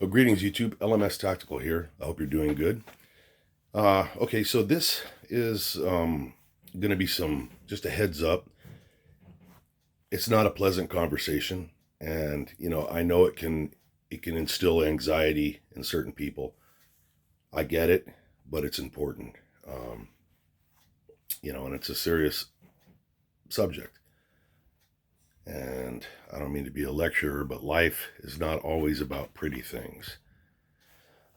Well, greetings, YouTube. LMS Tactical here. I hope you're doing good. Okay, so this is going to be just a heads up. It's not a pleasant conversation, and I know it can instill anxiety in certain people. I get it, but it's important. Um, and it's a serious subject. And I don't mean to be a lecturer, but life is not always about pretty things.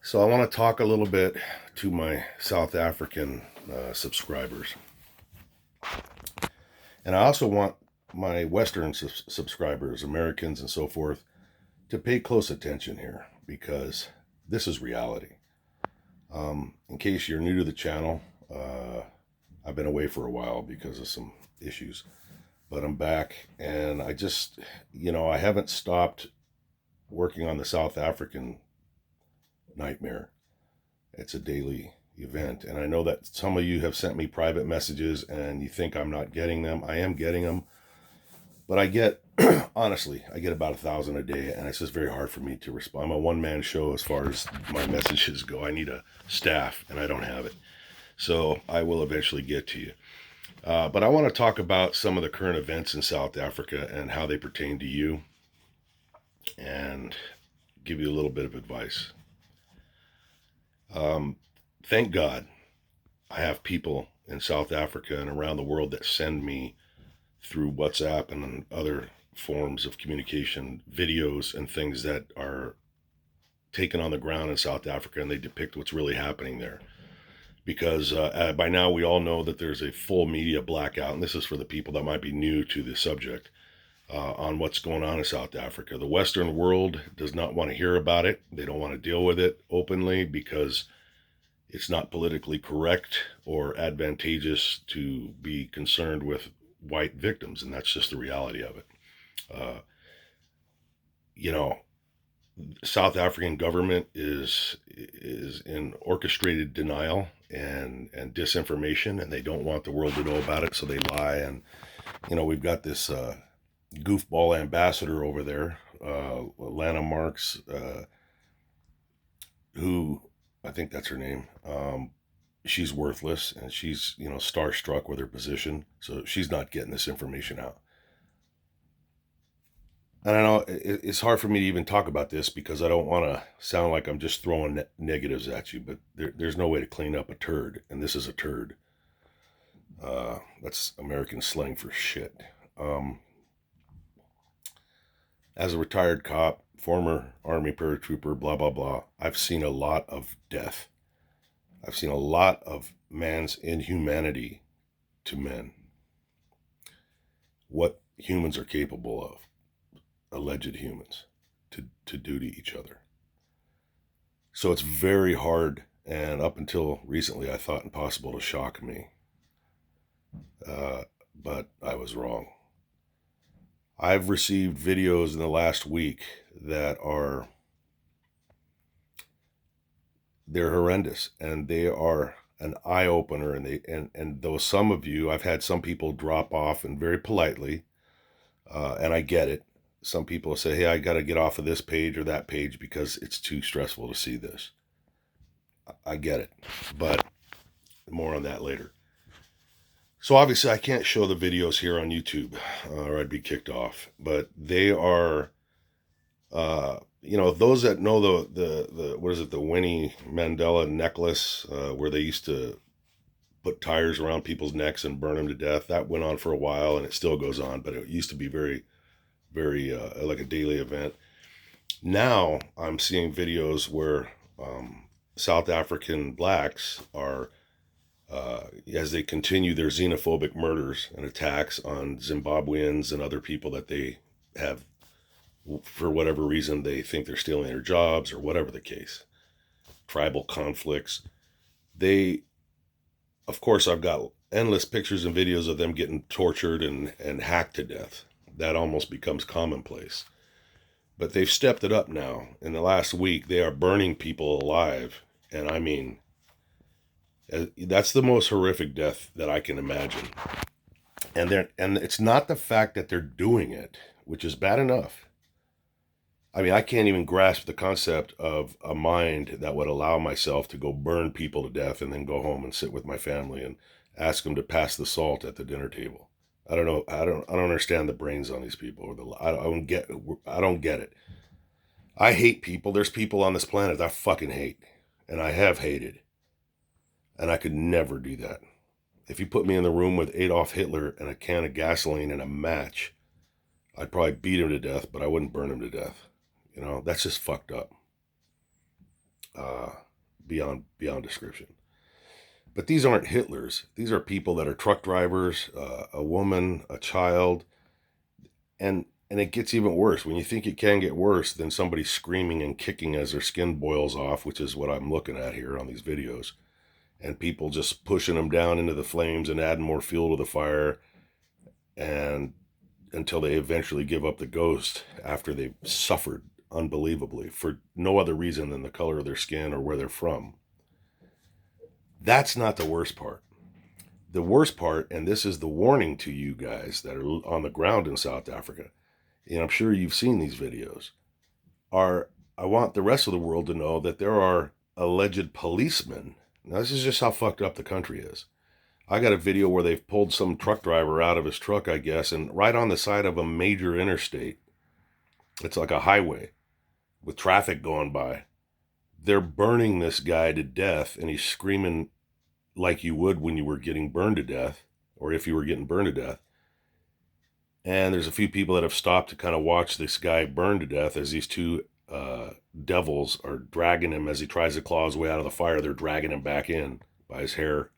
So I want to talk a little bit to my South African subscribers. And I also want my Western subscribers, Americans and so forth, to pay close attention here because this is reality. In case you're new to the channel, I've been away for a while because of some issues, but I'm back and I haven't stopped working on the South African nightmare. It's a daily event, and I know that some of you have sent me private messages and you think I'm not getting them. I am getting them, but I get honestly, I get about 1,000 a day, and it's just very hard for me to respond. I'm a one-man show as far as my messages go. I need a staff, and I don't have it, so I will eventually get to you. But I want to talk about some of the current events in South Africa and how they pertain to you, and give you a little bit of advice. Thank God I have people in South Africa and around the world that send me through WhatsApp and other forms of communication videos and things that are taken on the ground in South Africa, and they depict what's really happening there. Because by now we all know that there's a full media blackout, and this is for the people that might be new to the subject, on what's going on in South Africa. The Western world does not want to hear about it. They don't want to deal with it openly because it's not politically correct or advantageous to be concerned with white victims, and that's just the reality of it. Uh, you know, South African government is in orchestrated denial and disinformation, and they don't want the world to know about it, so they lie. And we've got this goofball ambassador over there, Lana Marks, who I think that's her name. She's worthless, and she's starstruck with her position, so she's not getting this information out. And I know it's hard for me to even talk about this because I don't want to sound like I'm just throwing negatives at you, but there's no way to clean up a turd, and this is a turd. That's American slang for shit. As a retired cop, former Army paratrooper, blah, blah, blah, I've seen a lot of death. I've seen a lot of man's inhumanity to men. What humans are capable of, alleged humans, to do to each other. So it's very hard, and up until recently I thought impossible to shock me. But I was wrong. I've received videos in the last week that they're horrendous, and they are an eye opener. And though some of you, I've had some people drop off, and very politely, and I get it. Some people say, "Hey, I got to get off of this page or that page because it's too stressful to see this." I get it, but more on that later. So obviously I can't show the videos here on YouTube, or I'd be kicked off. But they are, those that know the what is it, the Winnie Mandela necklace, where they used to put tires around people's necks and burn them to death. That went on for a while, and it still goes on, but it used to be very, very like a daily event. Now I'm seeing videos where South African blacks are, as they continue their xenophobic murders and attacks on Zimbabweans and other people that they have, for whatever reason, they think they're stealing their jobs or whatever the case, tribal conflicts. Of course, I've got endless pictures and videos of them getting tortured and hacked to death. That almost becomes commonplace. But they've stepped it up now. In the last week, they are burning people alive. And I mean, that's the most horrific death that I can imagine. And it's not the fact that they're doing it, which is bad enough. I mean, I can't even grasp the concept of a mind that would allow myself to go burn people to death and then go home and sit with my family and ask them to pass the salt at the dinner table. I don't know. I don't understand the brains on these people. I don't get it. I hate people. There's people on this planet that I fucking hate, and I have hated, and I could never do that. If you put me in the room with Adolf Hitler and a can of gasoline and a match, I'd probably beat him to death, but I wouldn't burn him to death. You know, that's just fucked up. Uh, beyond description. But these aren't Hitlers. These are people that are truck drivers, a woman, a child, and it gets even worse. When you think it can get worse, then somebody screaming and kicking as their skin boils off, which is what I'm looking at here on these videos, and people just pushing them down into the flames and adding more fuel to the fire, and until they eventually give up the ghost after they've suffered unbelievably for no other reason than the color of their skin or where they're from. That's not the worst part. The worst part, and this is the warning to you guys that are on the ground in South Africa, and I'm sure you've seen these videos, are I want the rest of the world to know that there are alleged policemen. Now, this is just how fucked up the country is. I got a video where they've pulled some truck driver out of his truck, I guess, and right on the side of a major interstate, it's like a highway with traffic going by. They're burning this guy to death, and he's screaming like you would when you were getting burned to death, or if you were getting burned to death. And there's a few people that have stopped to kind of watch this guy burn to death as these two devils are dragging him as he tries to claw his way out of the fire. They're dragging him back in by his hair.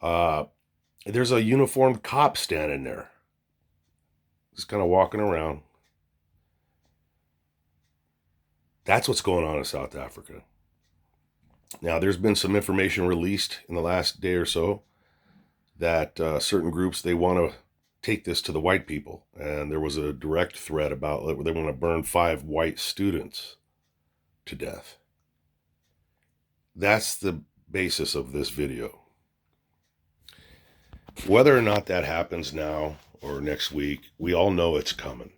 There's a uniformed cop standing there, just kind of walking around. That's what's going on in South Africa. Now, there's been some information released in the last day or so that certain groups, they want to take this to the white people. And there was a direct threat about they want to burn 5 white students to death. That's the basis of this video. Whether or not that happens now or next week, we all know it's coming.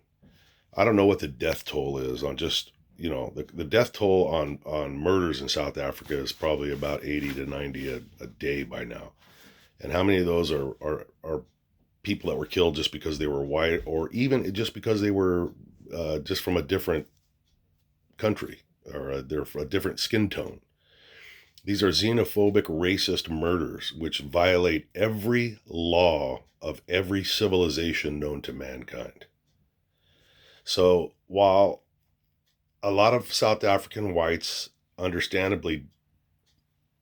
I don't know what the death toll is on just, you know, the death toll on murders in South Africa is probably about 80 to 90 a day by now. And how many of those are people that were killed just because they were white, or even just because they were just from a different country, or they're a different skin tone. These are xenophobic, racist murders which violate every law of every civilization known to mankind. So while a lot of South African whites understandably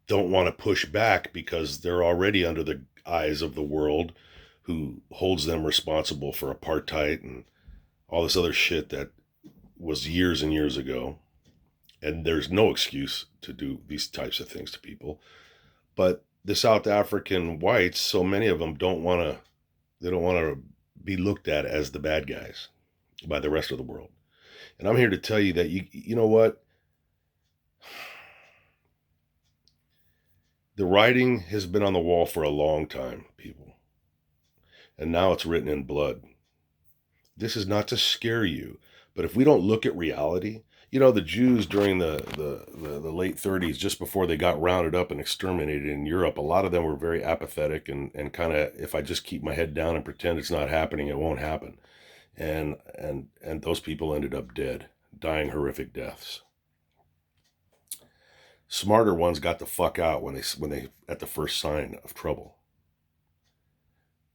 don't want to push back because they're already under the eyes of the world who holds them responsible for apartheid and all this other shit that was years and years ago. And there's no excuse to do these types of things to people. But the South African whites, so many of them don't want to be looked at as the bad guys by the rest of the world. And I'm here to tell you that you know what? The writing has been on the wall for a long time, people. And now it's written in blood. This is not to scare you, but if we don't look at reality, you know, the Jews during the late 30s, just before they got rounded up and exterminated in Europe, a lot of them were very apathetic and kind of, if I just keep my head down and pretend it's not happening, it won't happen. And those people ended up dead, dying horrific deaths. Smarter ones got the fuck out when they at the first sign of trouble.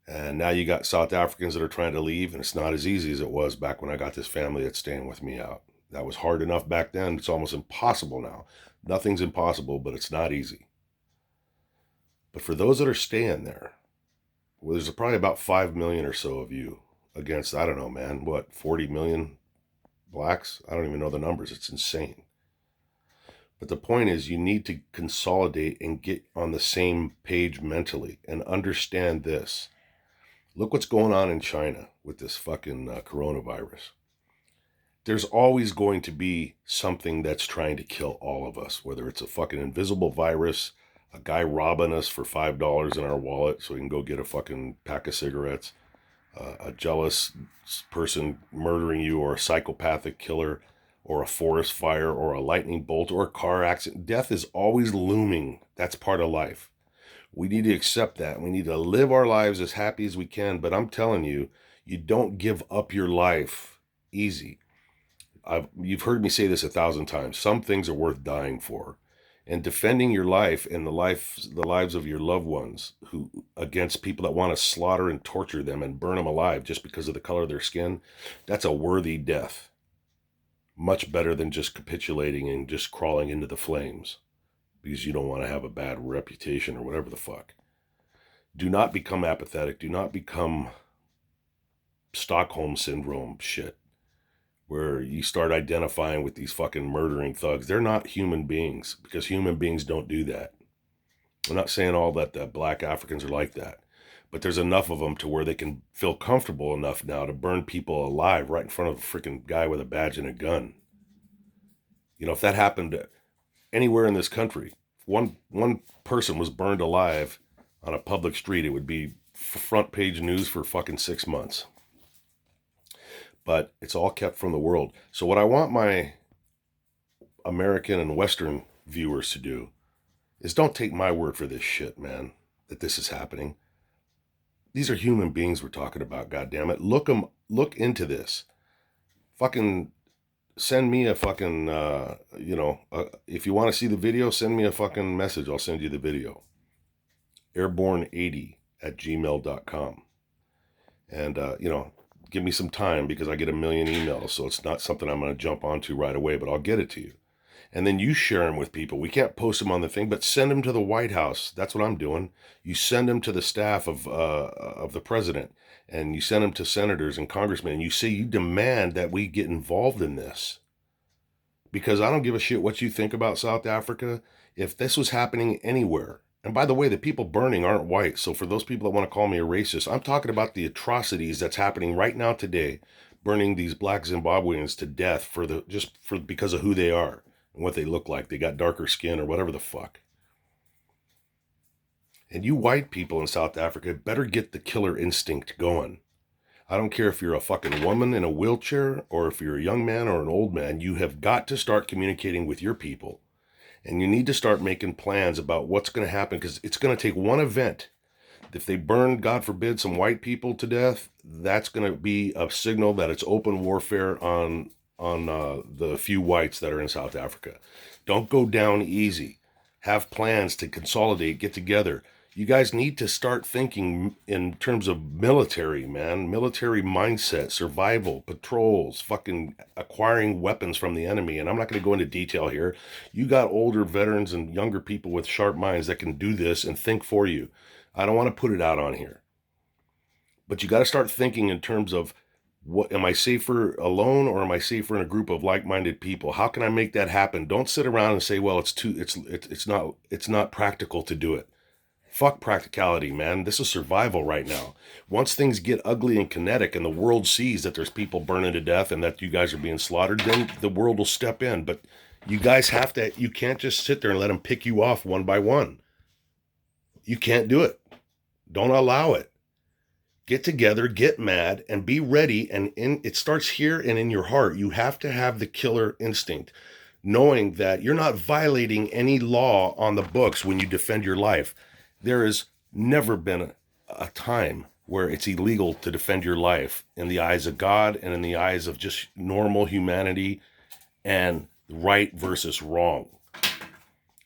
And now you got South Africans that are trying to leave, and it's not as easy as it was back when I got this family that's staying with me out. That was hard enough back then. It's almost impossible now. Nothing's impossible, but it's not easy. But for those that are staying there, well, there's probably about 5 million or so of you against, I don't know, man, what, 40 million blacks? I don't even know the numbers. It's insane. But the point is, you need to consolidate and get on the same page mentally and understand this. Look what's going on in China with this fucking coronavirus. There's always going to be something that's trying to kill all of us, whether it's a fucking invisible virus, a guy robbing us for $5 in our wallet so he can go get a fucking pack of cigarettes, a jealous person murdering you, or a psychopathic killer, or a forest fire, or a lightning bolt, or a car accident. Death is always looming. That's part of life. We need to accept that. We need to live our lives as happy as we can. But I'm telling you, you don't give up your life easy. You've heard me say this 1,000 times. Some things are worth dying for. And defending your life and the lives of your loved ones who against people that want to slaughter and torture them and burn them alive just because of the color of their skin, that's a worthy death. Much better than just capitulating and just crawling into the flames because you don't want to have a bad reputation or whatever the fuck. Do not become apathetic. Do not become Stockholm syndrome shit, where you start identifying with these fucking murdering thugs. They're not human beings, because human beings don't do that. I'm not saying all that the black Africans are like that, but there's enough of them to where they can feel comfortable enough now to burn people alive right in front of a freaking guy with a badge and a gun. You know, if that happened anywhere in this country, one person was burned alive on a public street, it would be front page news for fucking 6 months. But it's all kept from the world. So what I want my American and Western viewers to do is don't take my word for this shit, man, that this is happening. These are human beings we're talking about, goddammit. Look into this. Fucking send me a fucking, if you want to see the video, send me a fucking message. I'll send you the video. airborne80@gmail.com. And, give me some time because I get a million emails. So it's not something I'm going to jump onto right away, but I'll get it to you. And then you share them with people. We can't post them on the thing, but send them to the White House. That's what I'm doing. You send them to the staff of the president, and you send them to senators and congressmen. And you say you demand that we get involved in this, because I don't give a shit what you think about South Africa. If this was happening anywhere, and by the way, the people burning aren't white. So for those people that want to call me a racist, I'm talking about the atrocities that's happening right now today, burning these black Zimbabweans to death because of who they are and what they look like. They got darker skin or whatever the fuck. And you white people in South Africa better get the killer instinct going. I don't care if you're a fucking woman in a wheelchair or if you're a young man or an old man. You have got to start communicating with your people. And you need to start making plans about what's going to happen, because it's going to take one event. If they burn, God forbid, some white people to death, that's going to be a signal that it's open warfare on the few whites that are in South Africa. Don't go down easy. Have plans to consolidate, get together. You guys need to start thinking in terms of military, man. Military mindset, survival, patrols, fucking acquiring weapons from the enemy. And I'm not going to go into detail here. You got older veterans and younger people with sharp minds that can do this and think for you. I don't want to put it out on here. But you got to start thinking in terms of, what am I safer alone, or am I safer in a group of like-minded people? How can I make that happen? Don't sit around and say, well, it's not practical to do it. Fuck practicality, man. This is survival right now. Once things get ugly and kinetic and the world sees that there's people burning to death and that you guys are being slaughtered, then the world will step in. But you guys you can't just sit there and let them pick you off one by one. You can't do it. Don't allow it. Get together, get mad, and be ready. And it starts here and in your heart. You have to have the killer instinct, knowing that you're not violating any law on the books when you defend your life. There has never been a time where it's illegal to defend your life in the eyes of God and in the eyes of just normal humanity and right versus wrong.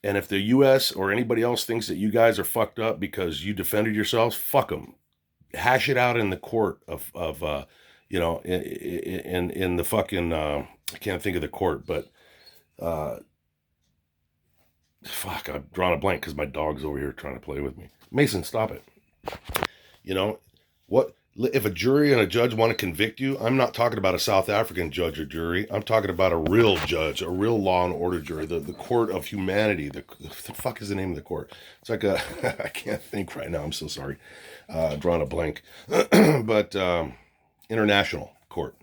And if the U.S. or anybody else thinks that you guys are fucked up because you defended yourselves, fuck them. Hash it out in the court in the fucking, I can't think of the court, but fuck, I've drawn a blank because my dog's over here trying to play with me. Mason, stop it. What if a jury and a judge want to convict you? I'm not talking about a South African judge or jury. I'm talking about a real judge, a real law and order jury, the court of humanity. The fuck is the name of the court? It's like I can't think right now. I'm so sorry. Drawing a blank. But international court.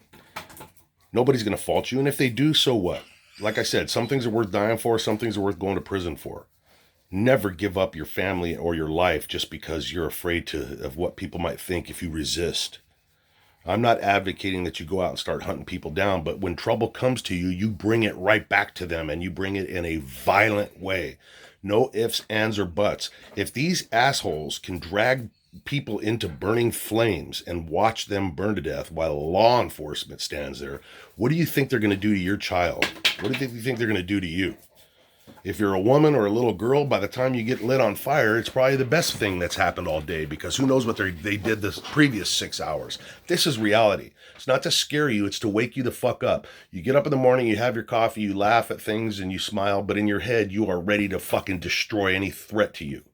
Nobody's going to fault you. And if they do, so what? Like I said, some things are worth dying for. Some things are worth going to prison for. Never give up your family or your life just because you're afraid of what people might think if you resist. I'm not advocating that you go out and start hunting people down, but when trouble comes to you, you bring it right back to them, and you bring it in a violent way. No ifs, ands, or buts. If these assholes can drag people into burning flames and watch them burn to death while law enforcement stands there, what do you think they're going to do to your child? What do you think they're going to do to you? If you're a woman or a little girl, by the time you get lit on fire, it's probably the best thing that's happened all day, because who knows what they did this previous 6 hours. This is reality. It's not to scare you. It's to wake you the fuck up. You get up in the morning, you have your coffee, you laugh at things and you smile, but in your head, you are ready to fucking destroy any threat to you.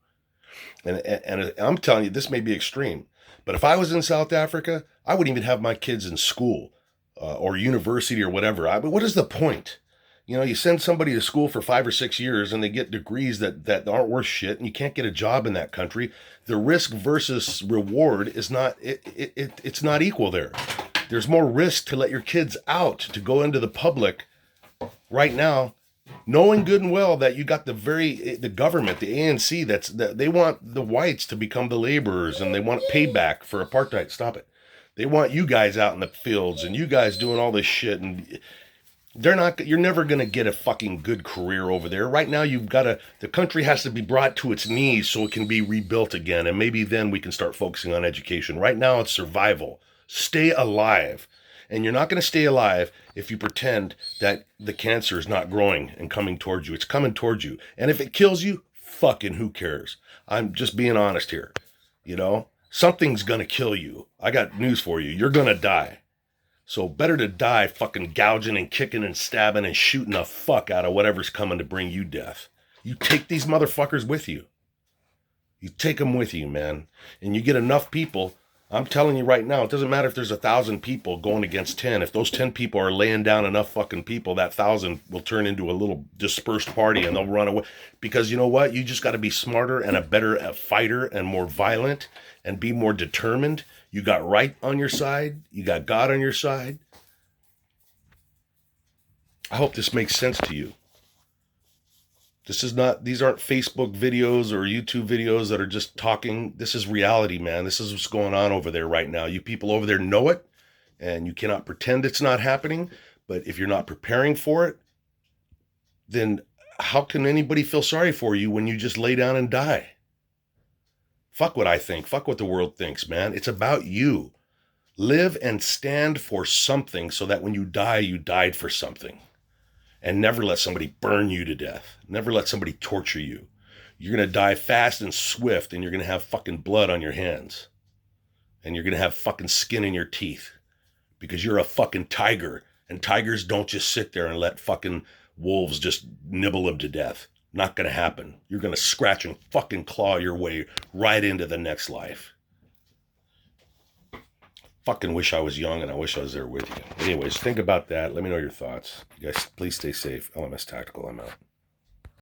And I'm telling you, this may be extreme, but if I was in South Africa, I wouldn't even have my kids in school or university or whatever. But what is the point? You know, you send somebody to school for 5 or 6 years and they get degrees that aren't worth shit, and you can't get a job in that country. The risk versus reward is not, it's not equal there. There's more risk to let your kids out, to go into the public right now, knowing good and well that you got the government, the ANC, that they want the whites to become the laborers, and they want payback for apartheid. Stop it. They want you guys out in the fields and you guys doing all this shit, and you're never going to get a fucking good career over there. Right now, the country has to be brought to its knees so it can be rebuilt again. And maybe then we can start focusing on education. Right now, it's survival. Stay alive. And you're not going to stay alive if you pretend that the cancer is not growing and coming towards you. It's coming towards you. And if it kills you, fucking who cares? I'm just being honest here. You know, something's going to kill you. I got news for you. You're going to die. So better to die fucking gouging and kicking and stabbing and shooting the fuck out of whatever's coming to bring you death. You take these motherfuckers with you. You take them with you, man. And you get enough people. I'm telling you right now, it doesn't matter if there's 1,000 people going against 10. If those 10 people are laying down enough fucking people, that 1,000 will turn into a little dispersed party and they'll run away. Because you know what? You just got to be smarter and a better fighter and more violent and be more determined. You got right on your side. You got God on your side. I hope this makes sense to you. These aren't Facebook videos or YouTube videos that are just talking. This is reality, man. This is what's going on over there right now. You people over there know it, and you cannot pretend it's not happening. But if you're not preparing for it, then how can anybody feel sorry for you when you just lay down and die? Fuck what I think. Fuck what the world thinks, man. It's about you. Live and stand for something so that when you die, you died for something. And never let somebody burn you to death. Never let somebody torture you. You're going to die fast and swift, and you're going to have fucking blood on your hands. And you're going to have fucking skin in your teeth. Because you're a fucking tiger. And tigers don't just sit there and let fucking wolves just nibble them to death. Not going to happen. You're going to scratch and fucking claw your way right into the next life. Fucking wish I was young and I wish I was there with you. Anyways, think about that. Let me know your thoughts. You guys, please stay safe. LMS Tactical, I'm out.